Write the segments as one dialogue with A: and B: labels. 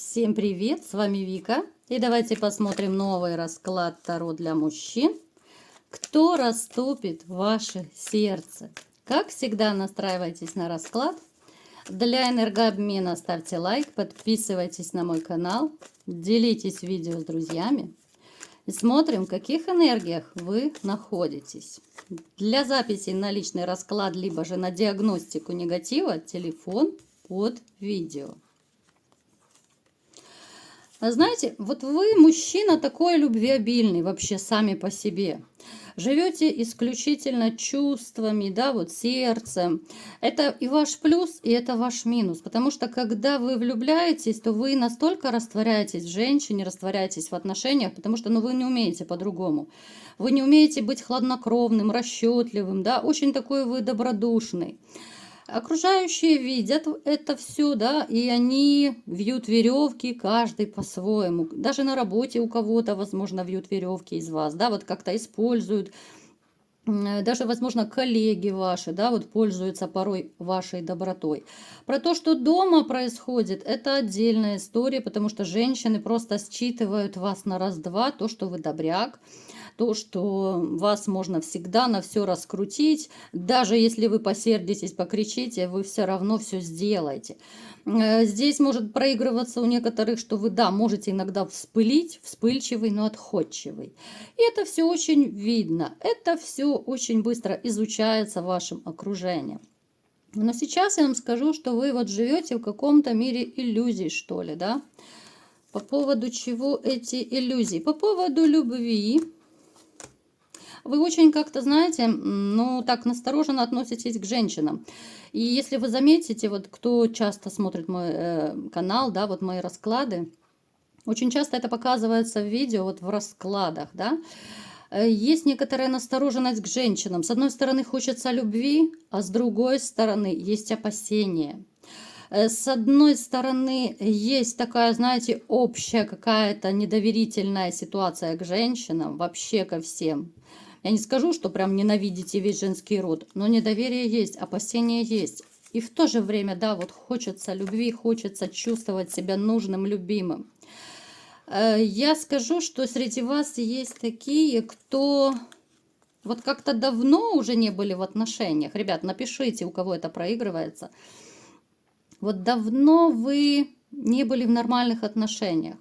A: Всем привет, с вами Вика. И давайте посмотрим новый расклад Таро для мужчин. Кто растопит ваше сердце? Как всегда, настраивайтесь на расклад. Для энергообмена ставьте лайк, подписывайтесь на мой канал, делитесь видео с друзьями. И смотрим, в каких энергиях вы находитесь. Для записи на личный расклад, либо же на диагностику негатива, телефон под видео. Знаете, вот вы, мужчина, такой любвеобильный вообще сами по себе. Живете исключительно чувствами, да, вот сердцем. Это и ваш плюс, и это ваш минус. Потому что когда вы влюбляетесь, то вы настолько растворяетесь в женщине, растворяетесь в отношениях, потому что вы не умеете по-другому. Вы не умеете быть хладнокровным, расчетливым, да, очень такой вы добродушный. Окружающие видят это все, да, и они вьют веревки, каждый по-своему. Даже на работе у кого-то, возможно, вьют веревки из вас, да, вот как-то используют. Даже, возможно, коллеги ваши, да, вот пользуются порой вашей добротой. Про то, что дома происходит, это отдельная история, потому что женщины просто считывают вас на раз-два, то, что вы добряк, то, что вас можно всегда на все раскрутить, даже если вы посердитесь, покричите, вы все равно все сделаете. Здесь может проигрываться у некоторых, что вы, да, можете иногда вспылить, вспыльчивый, но отходчивый. И это все очень видно, это все очень быстро изучается вашим окружением. Но сейчас я вам скажу, что вы вот живете в каком-то мире иллюзий, что ли, да? По поводу чего эти иллюзии? По поводу любви. Вы очень как-то, знаете, ну, так настороженно относитесь к женщинам. И если вы заметите, вот кто часто смотрит мой канал, да, вот мои расклады, очень часто это показывается в видео, вот в раскладах, да. Есть некоторая настороженность к женщинам. С одной стороны, хочется любви, а с другой стороны, есть опасения. С одной стороны, есть такая, знаете, общая какая-то недоверительная ситуация к женщинам, вообще ко всем. Я не скажу, что прям ненавидите весь женский род, но недоверие есть, опасения есть. И в то же время, да, вот хочется любви, хочется чувствовать себя нужным, любимым. Я скажу, что среди вас есть такие, кто вот как-то давно уже не были в отношениях. Ребят, напишите, у кого это проигрывается. Вот давно вы не были в нормальных отношениях.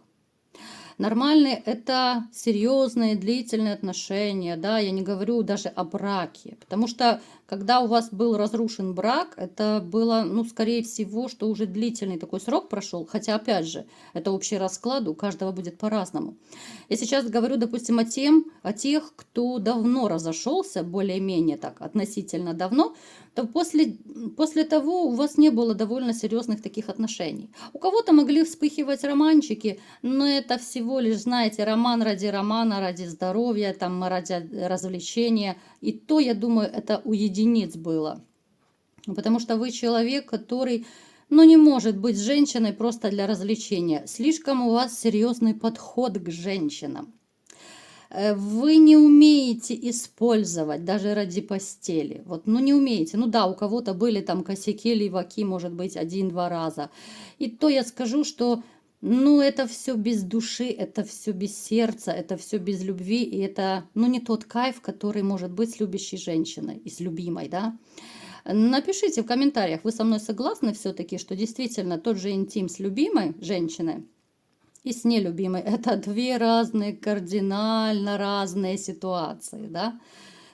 A: Нормальные – это серьезные, длительные отношения, да, я не говорю даже о браке, потому что когда у вас был разрушен брак, это было, ну, скорее всего, что уже длительный такой срок прошел, хотя, опять же, это общий расклад, у каждого будет по-разному. Я сейчас говорю, допустим, о тех, кто давно разошелся, более-менее так, относительно давно, то после того у вас не было довольно серьезных таких отношений. У кого-то могли вспыхивать романчики, но это всего лишь, знаете, роман ради романа, ради здоровья, там, ради развлечения. И то, я думаю, это у единиц было. Потому что вы человек, который, ну, не может быть с женщиной просто для развлечения. Слишком у вас серьезный подход к женщинам. Вы не умеете использовать даже ради постели. Вот, ну, не умеете. Ну да, у кого-то были там косяки, леваки, может быть, 1-2 раза. И то я скажу, что, ну, это все без души, это все без сердца, это все без любви. И это, ну, не тот кайф, который может быть с любящей женщиной и с любимой, да. Напишите в комментариях, вы со мной согласны все-таки, что действительно тот же интим с любимой женщиной и с нелюбимой – это две разные, кардинально разные ситуации, да.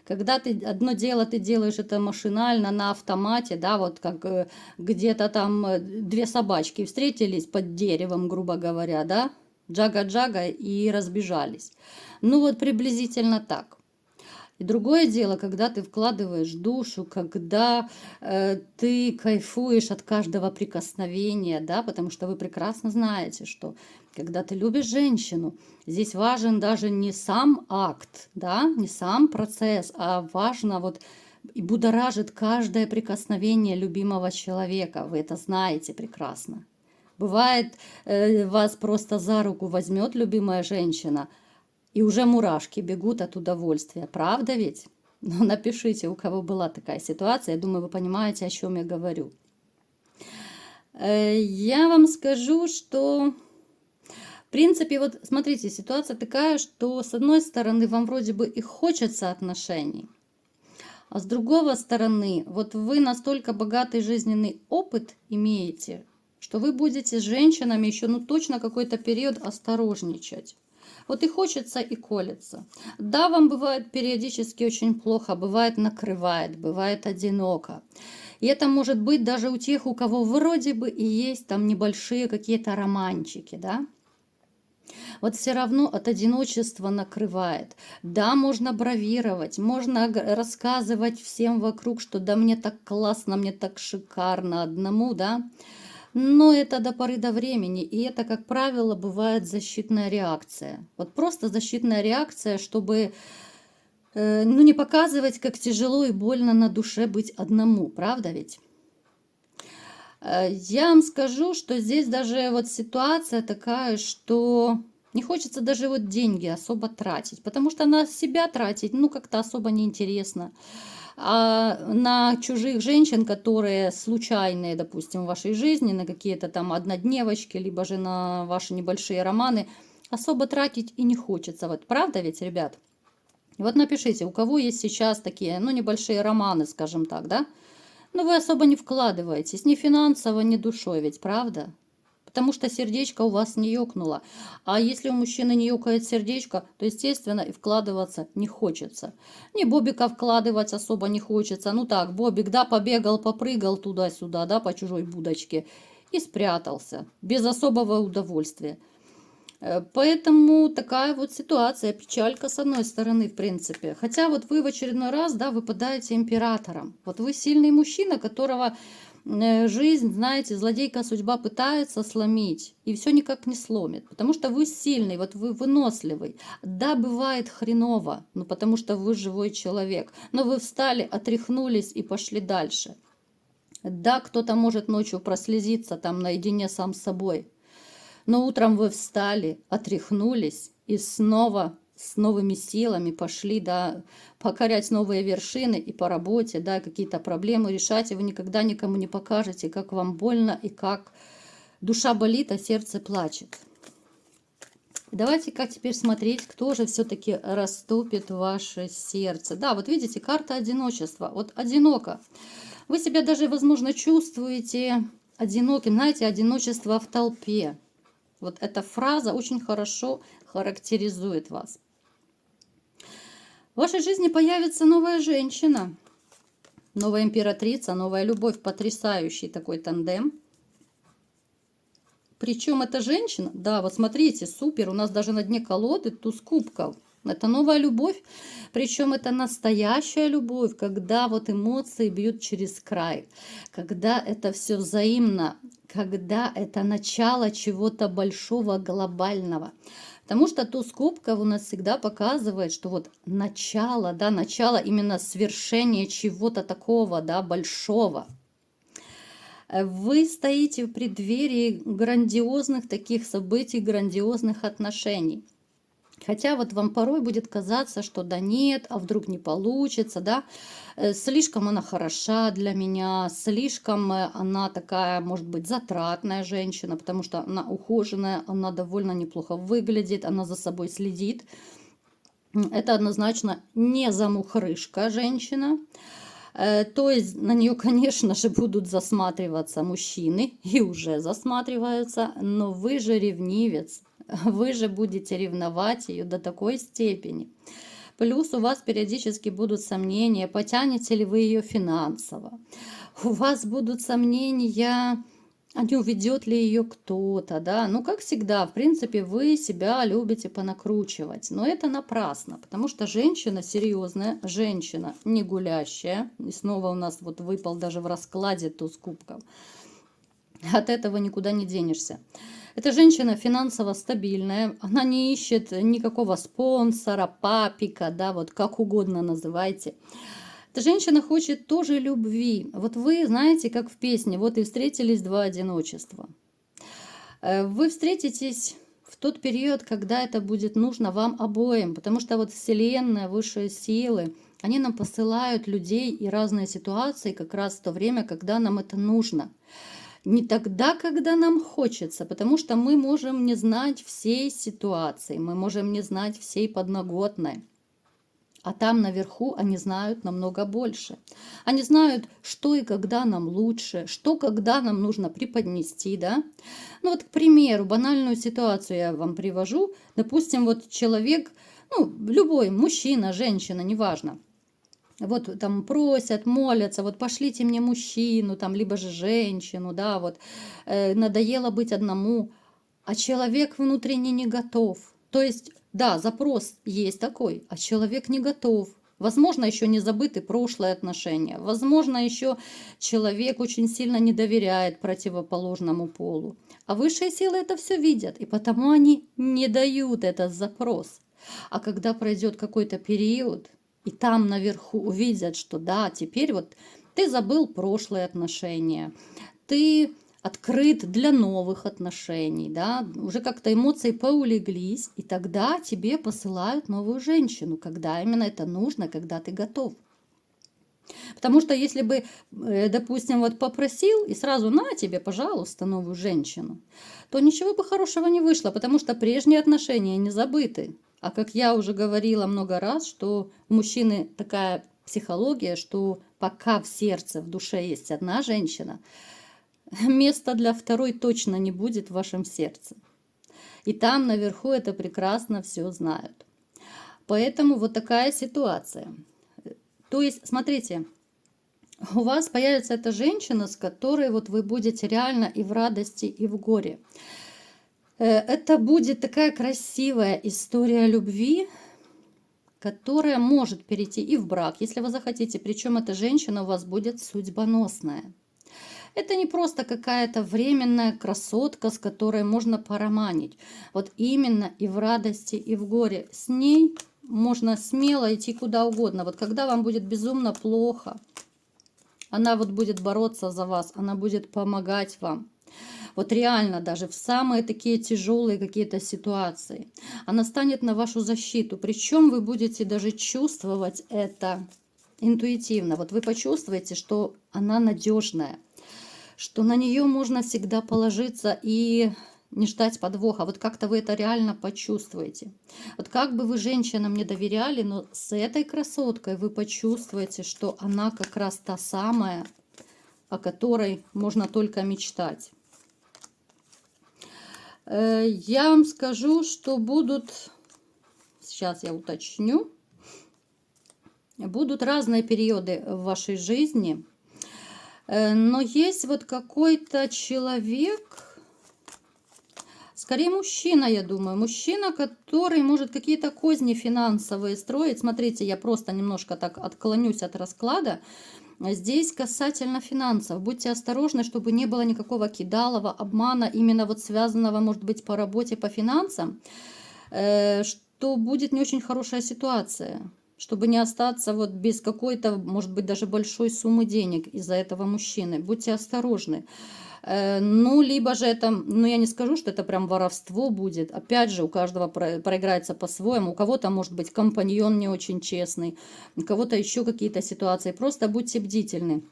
A: Когда ты одно дело ты делаешь это машинально, на автомате, да, вот как где-то там две собачки встретились под деревом, грубо говоря, да, джага-джага и разбежались. Ну вот приблизительно так. И другое дело, когда ты вкладываешь душу, когда ты кайфуешь от каждого прикосновения, да, потому что вы прекрасно знаете, что когда ты любишь женщину, здесь важен даже не сам акт, да, не сам процесс, а важно вот и будоражит каждое прикосновение любимого человека. Вы это знаете прекрасно. Бывает, вас просто за руку возьмет любимая женщина, и уже мурашки бегут от удовольствия. Правда ведь? Ну, напишите, у кого была такая ситуация. Я думаю, вы понимаете, о чем я говорю. Я вам скажу, что принципе, вот смотрите, ситуация такая, что с одной стороны вам вроде бы и хочется отношений, а с другой стороны, вот вы настолько богатый жизненный опыт имеете, что вы будете с женщинами еще, ну, точно какой-то период осторожничать. Вот и хочется, и колется. Да, вам бывает периодически очень плохо, бывает накрывает, бывает одиноко. И это может быть даже у тех, у кого вроде бы и есть там небольшие какие-то романчики, да? Вот все равно от одиночества накрывает. Да, можно бравировать, можно рассказывать всем вокруг, что да мне так классно, мне так шикарно одному, да. Но это до поры до времени, и это, как правило, бывает защитная реакция. Вот просто защитная реакция, чтобы ну, не показывать, как тяжело и больно на душе быть одному, правда ведь? Я вам скажу, что здесь даже вот ситуация такая, что не хочется даже вот деньги особо тратить, потому что на себя тратить, ну, как-то особо неинтересно. А на чужих женщин, которые случайные, допустим, в вашей жизни, на какие-то там однодневочки, либо же на ваши небольшие романы, особо тратить и не хочется. Вот правда ведь, ребят? Вот напишите, у кого есть сейчас такие, ну, небольшие романы, скажем так, да? Но вы особо не вкладываетесь, ни финансово, ни душой ведь, правда? Потому что сердечко у вас не ёкнуло. А если у мужчины не ёкает сердечко, то, естественно, и вкладываться не хочется. Ни бобика вкладывать особо не хочется. Ну так, бобик, да, побегал, попрыгал туда-сюда, да, по чужой будочке и спрятался. Без особого удовольствия. Поэтому такая вот ситуация, печалька с одной стороны, в принципе. Хотя вот вы в очередной раз, да, выпадаете императором. Вот вы сильный мужчина, которого жизнь, знаете, злодейка судьба пытается сломить, и все никак не сломит. Потому что вы сильный, вот вы выносливый. Да, бывает хреново, ну потому что вы живой человек. Но вы встали, отряхнулись и пошли дальше. Да, кто-то может ночью прослезиться там наедине сам с собой. Но утром вы встали, отряхнулись и снова с новыми силами пошли, да, покорять новые вершины и по работе, да, какие-то проблемы решать, и вы никогда никому не покажете, как вам больно и как душа болит, а сердце плачет. Давайте-ка теперь смотреть, кто же все-таки растопит ваше сердце. Да, вот видите, карта одиночества. Вот одиноко. Вы себя даже, возможно, чувствуете одиноким. Знаете, одиночество в толпе. Вот эта фраза очень хорошо характеризует вас. В вашей жизни появится новая женщина, новая императрица, новая любовь, потрясающий такой тандем. Причем эта женщина, да, вот смотрите, супер, у нас даже на дне колоды туз кубков. Это новая любовь, причем это настоящая любовь, когда вот эмоции бьют через край, когда это все взаимно, когда это начало чего-то большого, глобального. Потому что туз кубков у нас всегда показывает, что вот начало, да, начало именно свершения чего-то такого, да, большого. Вы стоите в преддверии грандиозных таких событий, грандиозных отношений. Хотя вот вам порой будет казаться, что да нет, а вдруг не получится, да, слишком она хороша для меня, слишком она такая, может быть, затратная женщина, потому что она ухоженная, она довольно неплохо выглядит, она за собой следит. Это однозначно не замухрышка женщина. То есть на нее, конечно же, будут засматриваться мужчины и уже засматриваются, но вы же ревнивец. Вы же будете ревновать ее до такой степени. Плюс у вас периодически будут сомнения, потянете ли вы ее финансово. У вас будут сомнения, а не уведет ли ее кто-то, да. Ну, как всегда, в принципе, вы себя любите понакручивать. Но это напрасно, потому что женщина серьезная, женщина не гулящая. И снова у нас вот выпал даже в раскладе туз кубков. От этого никуда не денешься. Эта женщина финансово стабильная, она не ищет никакого спонсора, папика, да, вот как угодно называйте. Эта женщина хочет тоже любви. Вот вы знаете, как в песне, вот и встретились два одиночества. Вы встретитесь в тот период, когда это будет нужно вам обоим, потому что вот Вселенная, высшие силы, они нам посылают людей и разные ситуации как раз в то время, когда нам это нужно. Не тогда, когда нам хочется, потому что мы можем не знать всей ситуации, мы можем не знать всей подноготной. А там наверху они знают намного больше. Они знают, что и когда нам лучше, что когда нам нужно преподнести, да. Ну вот, к примеру, банальную ситуацию я вам привожу. Допустим, вот человек, ну, любой, мужчина, женщина, неважно. Вот там просят, молятся, вот пошлите мне мужчину, там, либо же женщину, да, вот надоело быть одному, а человек внутренне не готов. То есть, да, запрос есть такой, а человек не готов. Возможно, еще не забыты прошлые отношения. Возможно, еще человек очень сильно не доверяет противоположному полу. А высшие силы это все видят, и потому они не дают этот запрос. А когда пройдет какой-то период, и там наверху увидят, что да, теперь вот ты забыл прошлые отношения, ты открыт для новых отношений, да, уже как-то эмоции поулеглись, и тогда тебе посылают новую женщину, когда именно это нужно, когда ты готов. Потому что если бы, допустим, вот попросил и сразу на тебе, пожалуйста, новую женщину, то ничего бы хорошего не вышло, потому что прежние отношения не забыты. А как я уже говорила много раз, что у мужчины такая психология, что пока в сердце, в душе есть одна женщина, места для второй точно не будет в вашем сердце. И там наверху это прекрасно все знают. Поэтому вот такая ситуация. То есть, смотрите, у вас появится эта женщина, с которой вот вы будете реально и в радости, и в горе. Это будет такая красивая история любви, которая может перейти и в брак, если вы захотите. Причем эта женщина у вас будет судьбоносная. Это не просто какая-то временная красотка, с которой можно пороманить. Вот именно и в радости, и в горе. С ней можно смело идти куда угодно. Вот когда вам будет безумно плохо, она вот будет бороться за вас, она будет помогать вам. Вот реально даже в самые такие тяжелые какие-то ситуации. Она станет на вашу защиту. Причем вы будете даже чувствовать это интуитивно. Вот вы почувствуете, что она надежная, что на нее можно всегда положиться и не ждать подвоха. Вот как-то вы это реально почувствуете. Вот как бы вы женщинам не доверяли, но с этой красоткой вы почувствуете, что она как раз та самая, о которой можно только мечтать. Я вам скажу, что будут, сейчас я уточню, будут разные периоды в вашей жизни, но есть вот какой-то человек, скорее мужчина, я думаю, мужчина, который может какие-то козни финансовые строить. Смотрите, я просто немножко так отклонюсь от расклада. Здесь касательно финансов. Будьте осторожны, чтобы не было никакого кидалова, обмана, именно вот связанного, может быть, по работе, по финансам, что будет не очень хорошая ситуация, чтобы не остаться вот без какой-то, может быть, даже большой суммы денег из-за этого мужчины. Будьте осторожны. Ну, либо же это, ну, я не скажу, что это прям воровство будет. Опять же, у каждого проиграется по-своему. У кого-то, может быть, компаньон не очень честный, у кого-то еще какие-то ситуации. Просто будьте бдительны.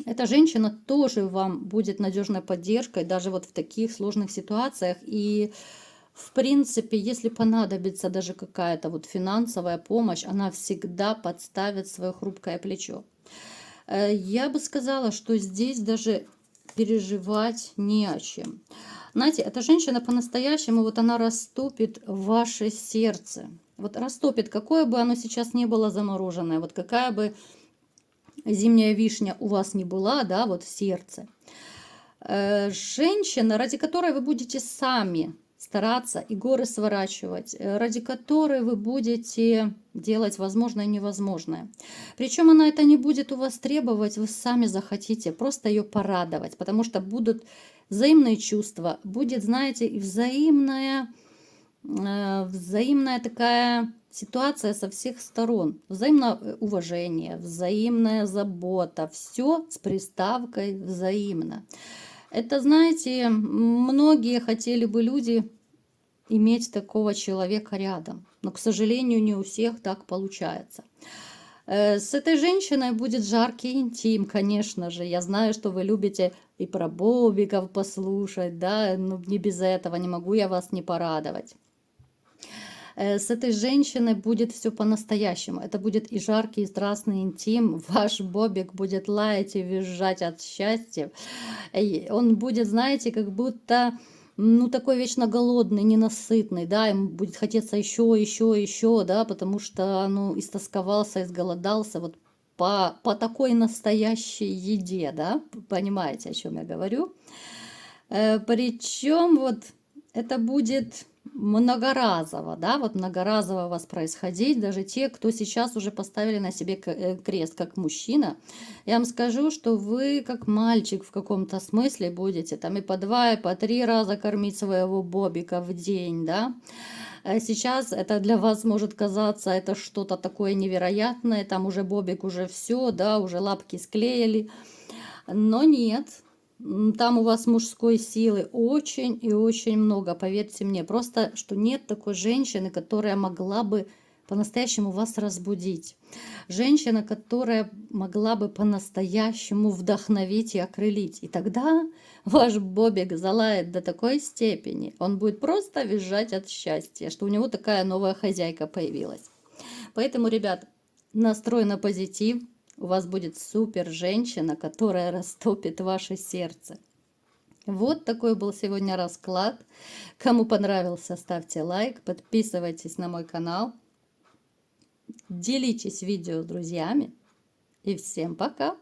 A: Эта женщина тоже вам будет надежной поддержкой, даже вот в таких сложных ситуациях. И, в принципе, если понадобится даже какая-то вот финансовая помощь, она всегда подставит свое хрупкое плечо. Я бы сказала, что здесь даже переживать не о чем. Знаете, эта женщина по-настоящему, вот она растопит ваше сердце. Вот растопит, какое бы оно сейчас ни было замороженное, вот какая бы зимняя вишня у вас ни была, да, вот в сердце. Женщина, ради которой вы будете сами стараться и горы сворачивать, ради которой вы будете делать возможное и невозможное. Причем она это не будет у вас требовать, вы сами захотите просто ее порадовать, потому что будут взаимные чувства, будет, знаете, и взаимная такая ситуация со всех сторон, взаимное уважение, взаимная забота, все с приставкой взаимно. Это, знаете, многие хотели бы люди иметь такого человека рядом, но, к сожалению, не у всех так получается. С этой женщиной будет жаркий интим, конечно же. Я знаю, что вы любите и про бобиков послушать, да, ну не без этого, не могу я вас не порадовать. С этой женщиной будет все по-настоящему. Это будет и жаркий, и страстный интим. Ваш бобик будет лаять и визжать от счастья. Он будет, знаете, как будто, ну, такой вечно голодный, ненасытный, да, ему будет хотеться еще, еще, еще, да, потому что, ну, истосковался, изголодался вот по такой настоящей еде, да, понимаете, о чем я говорю. Причем вот это будет многоразово, да, вот многоразово у вас происходить, даже те, кто сейчас уже поставили на себе крест как мужчина, я вам скажу, что вы как мальчик в каком-то смысле будете там и по 2, и по 3 раза кормить своего бобика в день, да. Сейчас это для вас может казаться это что-то такое невероятное, там уже бобик уже все, да, уже лапки склеили, но нет. Там у вас мужской силы очень и очень много, поверьте мне. Просто, что нет такой женщины, которая могла бы по-настоящему вас разбудить. Женщина, которая могла бы по-настоящему вдохновить и окрылить. И тогда ваш бобик залает до такой степени, он будет просто визжать от счастья, что у него такая новая хозяйка появилась. Поэтому, ребят, настрой на позитив. У вас будет супер женщина, которая растопит ваше сердце. Вот такой был сегодня расклад. Кому понравился, ставьте лайк, подписывайтесь на мой канал, делитесь видео с друзьями. И всем пока!